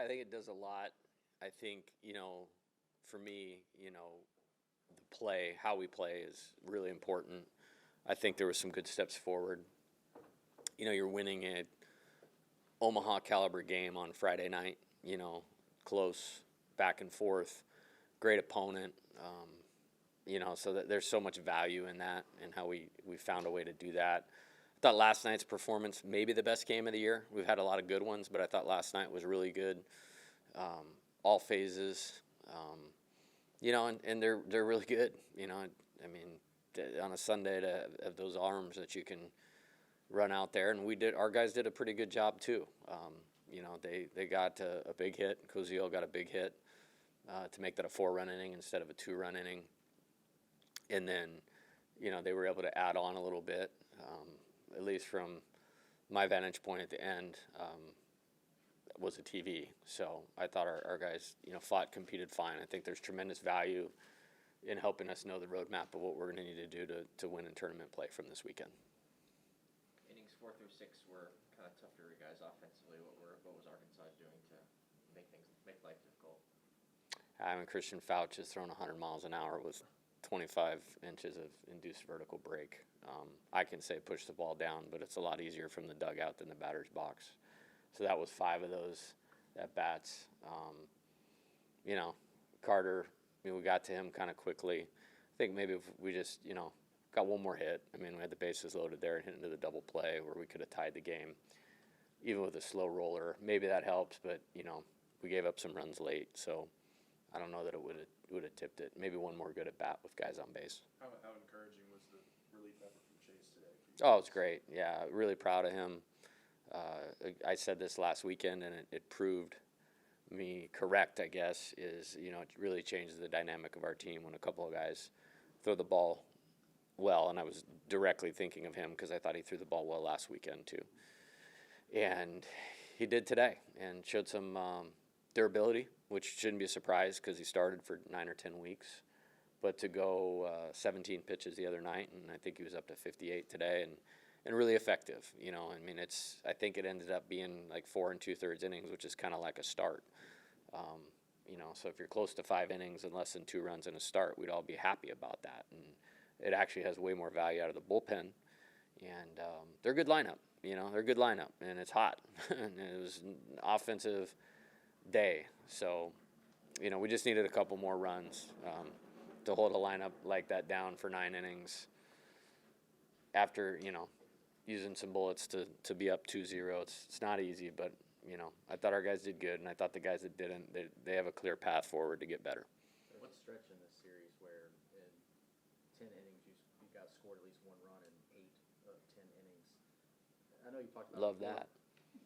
I think it does a lot. I think, for me, the play, how we play is really important. I think there was some good steps forward. You're winning a Omaha caliber game on Friday night, close, back and forth, great opponent. So that there's so much value in that and how we found a way to do that. I thought last night's performance maybe the best game of the year. We've had a lot of good ones, but I thought last night was really good. All phases, and they're really good. I mean, on a Sunday to have those arms that you can run out there, and our guys did a pretty good job too. They got a big hit. Koziel got a big hit to make that a 4-run inning instead of a 2-run inning. And then, they were able to add on a little bit, at least from my vantage point at the end, was a TV. So I thought our guys, fought, competed fine. I think there's tremendous value in helping us know the roadmap of what we're going to need to do to win in tournament play from this weekend. Innings 4 through 6 were kind of tough for you guys offensively. What was Arkansas doing to make life difficult? I mean, Christian Fouch has thrown 100 miles an hour with 25 inches of induced vertical break. I can say push the ball down, but it's a lot easier from the dugout than the batter's box. So that was 5 of those at bats. Carter, we got to him kind of quickly. I think maybe if we just, got one more hit. I mean, we had the bases loaded there and hit into the double play where we could have tied the game, even with a slow roller. Maybe that helps, but, we gave up some runs late. So I don't know that it would have tipped it. Maybe one more good at bat with guys on base. How encouraging was the relief effort from Chase today? Oh, it's great. Yeah, really proud of him. I said this last weekend, and it proved me correct, I guess, is, it really changes the dynamic of our team when a couple of guys throw the ball well, and I was directly thinking of him because I thought he threw the ball well last weekend too. And he did today and showed some durability, which shouldn't be a surprise because he started for 9 or 10 weeks. But to go 17 pitches the other night, and I think he was up to 58 today, and really effective. I think it ended up being like 4 2/3 innings, which is kind of like a start. So if you're close to 5 innings and less than 2 runs in a start, we'd all be happy about that. And it actually has way more value out of the bullpen. And they're a good lineup. They're a good lineup, and it's hot. And it was an offensive day. So, we just needed a couple more runs to hold a lineup like that down for 9 innings. After, using some bullets to be up 2-0, it's not easy, but, I thought our guys did good, and I thought the guys that didn't, they have a clear path forward to get better. What stretch in this series where in 10 innings you got scored at least 1 run in 8 of 10 innings? I know you talked about Love before, that.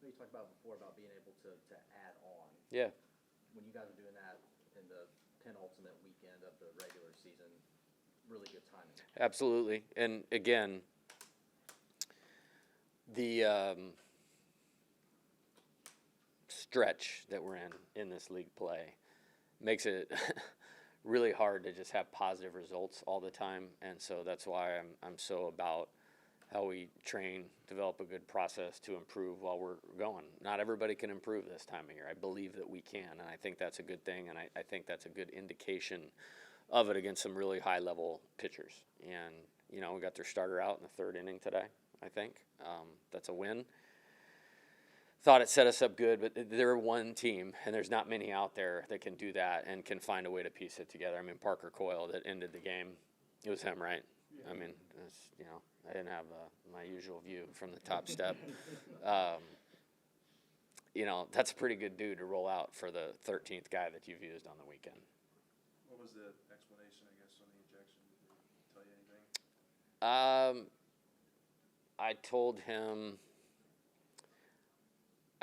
You talked about before about being able to add on. Yeah. When you guys are doing that in the penultimate weekend of the regular season, really good timing. Absolutely. And again, the stretch that we're in this league play makes it really hard to just have positive results all the time. And so that's why I'm so about how we train, develop a good process to improve while we're going. Not everybody can improve this time of year. I believe that we can, and I think that's a good thing, and I think that's a good indication of it against some really high-level pitchers. And, we got their starter out in the 3rd inning today, I think. That's a win. Thought it set us up good, but they're one team, and there's not many out there that can do that and can find a way to piece it together. I mean, Parker Coyle that ended the game, it was him, right? Yeah. I mean, I didn't have my usual view from the top step. That's a pretty good dude to roll out for the 13th guy that you've used on the weekend. What was the explanation, I guess, on the ejection? Did they tell you anything?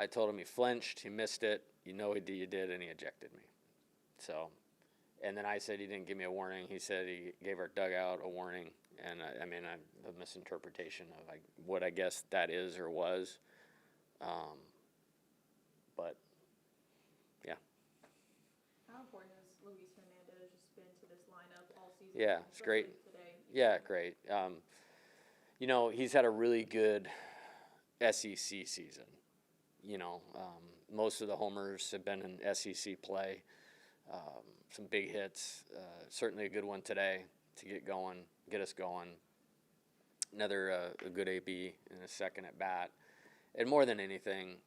I told him he flinched, he missed it, you did, and he ejected me. So, and then I said he didn't give me a warning. He said he gave our dugout a warning, and a misinterpretation of what I guess that is or was. But, yeah. How important has Luis Hernandez just been to this lineup all season? Yeah, it's great. Today? Yeah, great. He's had a really good SEC season. most of the homers have been in SEC play. Some big hits. Certainly a good one today to get us going. Another a good AB in a second at bat. And more than anything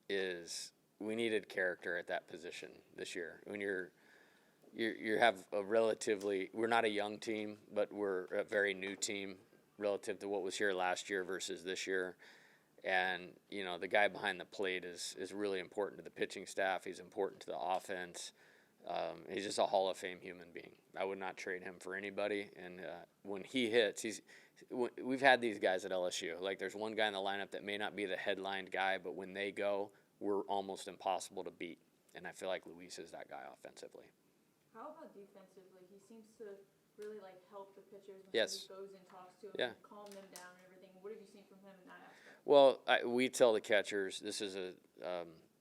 is we needed character at that position this year. When you have a relatively, we're not a young team, but we're a very new team relative to what was here last year versus this year. And, you know, the guy behind the plate is really important to the pitching staff. He's important to the offense. He's just a Hall of Fame human being. I would not trade him for anybody. And when he hits, we've had these guys at LSU. Like, there's one guy in the lineup that may not be the headlined guy, but when they go, we're almost impossible to beat. And I feel like Luis is that guy offensively. How about defensively? He seems to really like help the pitchers when Yes. he goes and talks to them, Yeah. and calm them down and everything. What have you seen from him in that aspect? Well, we tell the catchers, this is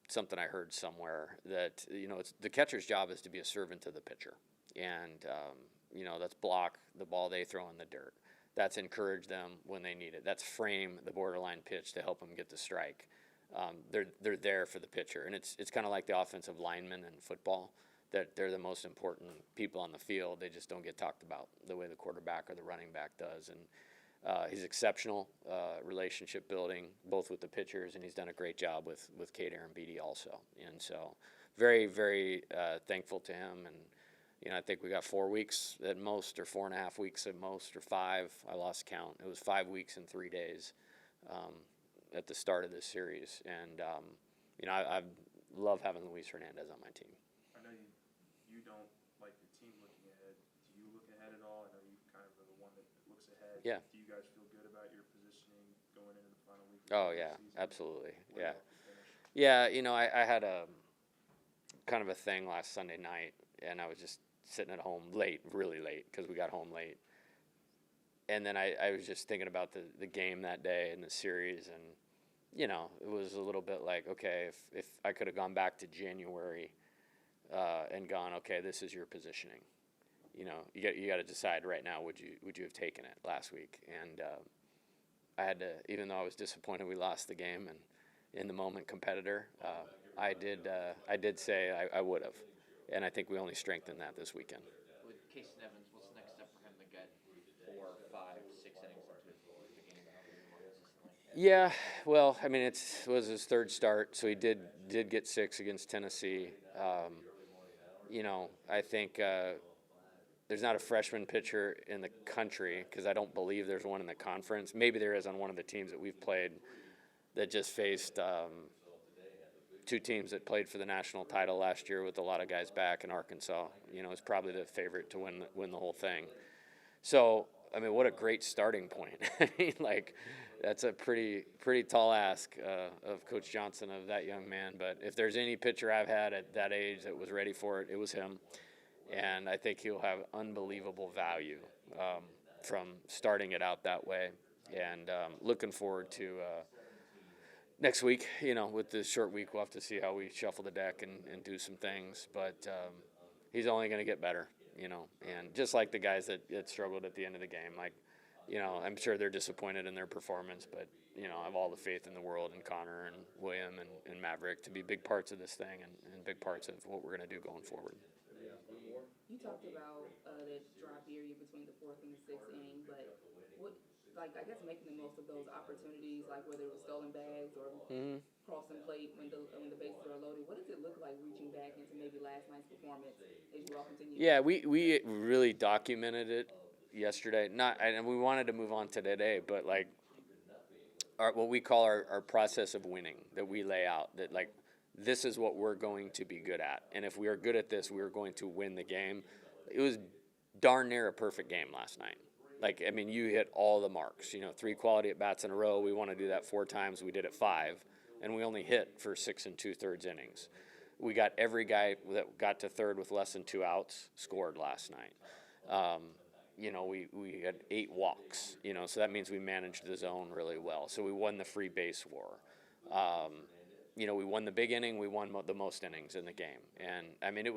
something I heard somewhere, that, you know, the catcher's job is to be a servant to the pitcher. And, you know, that's block the ball they throw in the dirt. That's encourage them when they need it. That's frame the borderline pitch to help them get the strike. They're there for the pitcher. And it's kind of like the offensive linemen in football, that they're the most important people on the field. They just don't get talked about the way the quarterback or the running back does. And he's exceptional relationship building, both with the pitchers, and he's done a great job with Kate Arambidi also. And so very, very thankful to him. And, you know, I think we got 4 weeks at most, or 4.5 weeks at most, or 5. I lost count. It was 5 weeks and 3 days at the start of this series. And, you know, I love having Luis Hernandez on my team. I know you don't like the team looking ahead. Do you look ahead at all? I know you kind of are the one that looks ahead. Yeah. Do you guys feel good about your positioning going into the final week? Oh, of the yeah, season? absolutely. Where Yeah. you hope to finish? Yeah, you know, I had a kind of a thing last Sunday night, and I was just sitting at home late, really late, because we got home late. And then I was just thinking about the game that day and the series, and, you know, it was a little bit like, okay, if I could have gone back to January and gone, okay, this is your positioning. You know, you got to decide right now, would you have taken it last week? And I had to, even though I was disappointed we lost the game and in the moment competitor, I did say I would have, and I think we only strengthened that this weekend. With Casey Evans, what's the next step for him to get 4, 5, 6 innings into the game more consistently? Yeah, well, I mean, it was his third start, so he did get 6 against Tennessee. You know, I think there's not a freshman pitcher in the country, because I don't believe there's one in the conference. Maybe there is on one of the teams that we've played that just faced 2 teams that played for the national title last year with a lot of guys back in Arkansas. You know, it's probably the favorite to win the whole thing. So, I mean, what a great starting point. I mean, like, that's a pretty tall ask of Coach Johnson, of that young man. But if there's any pitcher I've had at that age that was ready for it, it was him. And I think he'll have unbelievable value from starting it out that way. And looking forward to next week. You know, with this short week, we'll have to see how we shuffle the deck and do some things. But he's only going to get better, you know. And just like the guys that struggled at the end of the game, like, you know, I'm sure they're disappointed in their performance, but, you know, I have all the faith in the world in Connor and William and Maverick to be big parts of this thing and big parts of what we're going to do going forward. You talked about that dry period between the 4th and the 6th inning, but what, like, I guess making the most of those opportunities, like whether it was stolen bags or crossing plate when the bases are loaded, what does it look like reaching back into maybe last night's performance as you all continue? Yeah, we really documented it yesterday. And we wanted to move on to today, but like what we call our process of winning that we lay out, that like, this is what we're going to be good at. And if we are good at this, we're going to win the game. It was darn near a perfect game last night. Like, I mean, you hit all the marks. You know, 3 quality at-bats in a row. We want to do that 4 times. We did it 5. And we only hit for 6 2/3 innings. We got every guy that got to third with less than 2 outs scored last night. You know, we had 8 walks. You know, so that means we managed the zone really well. So we won the free base war. You know, we won the big inning. We won the most innings in the game. And, I mean,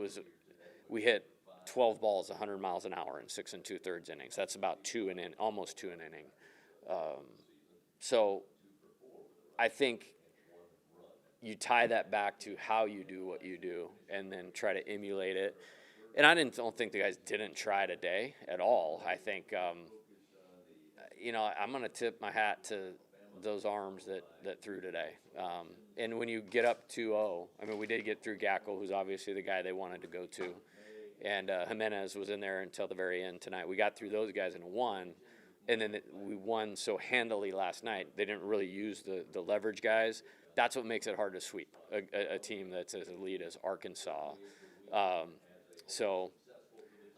we hit 12 balls 100 miles an hour in 6 2/3 innings. That's about almost 2 an inning. So I think you tie that back to how you do what you do and then try to emulate it. And I don't think the guys didn't try today at all. I think, I'm going to tip my hat to those arms that threw today. And when you get up 2-0, I mean, we did get through Gackle, who's obviously the guy they wanted to go to. And Jimenez was in there until the very end tonight. We got through those guys in a 1. And then we won so handily last night. They didn't really use the leverage guys. That's what makes it hard to sweep a team that's as elite as Arkansas. So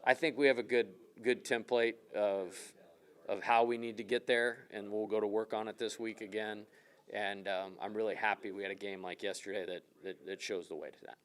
I think we have a good template of how we need to get there, and we'll go to work on it this week again. And I'm really happy we had a game like yesterday that shows the way to that.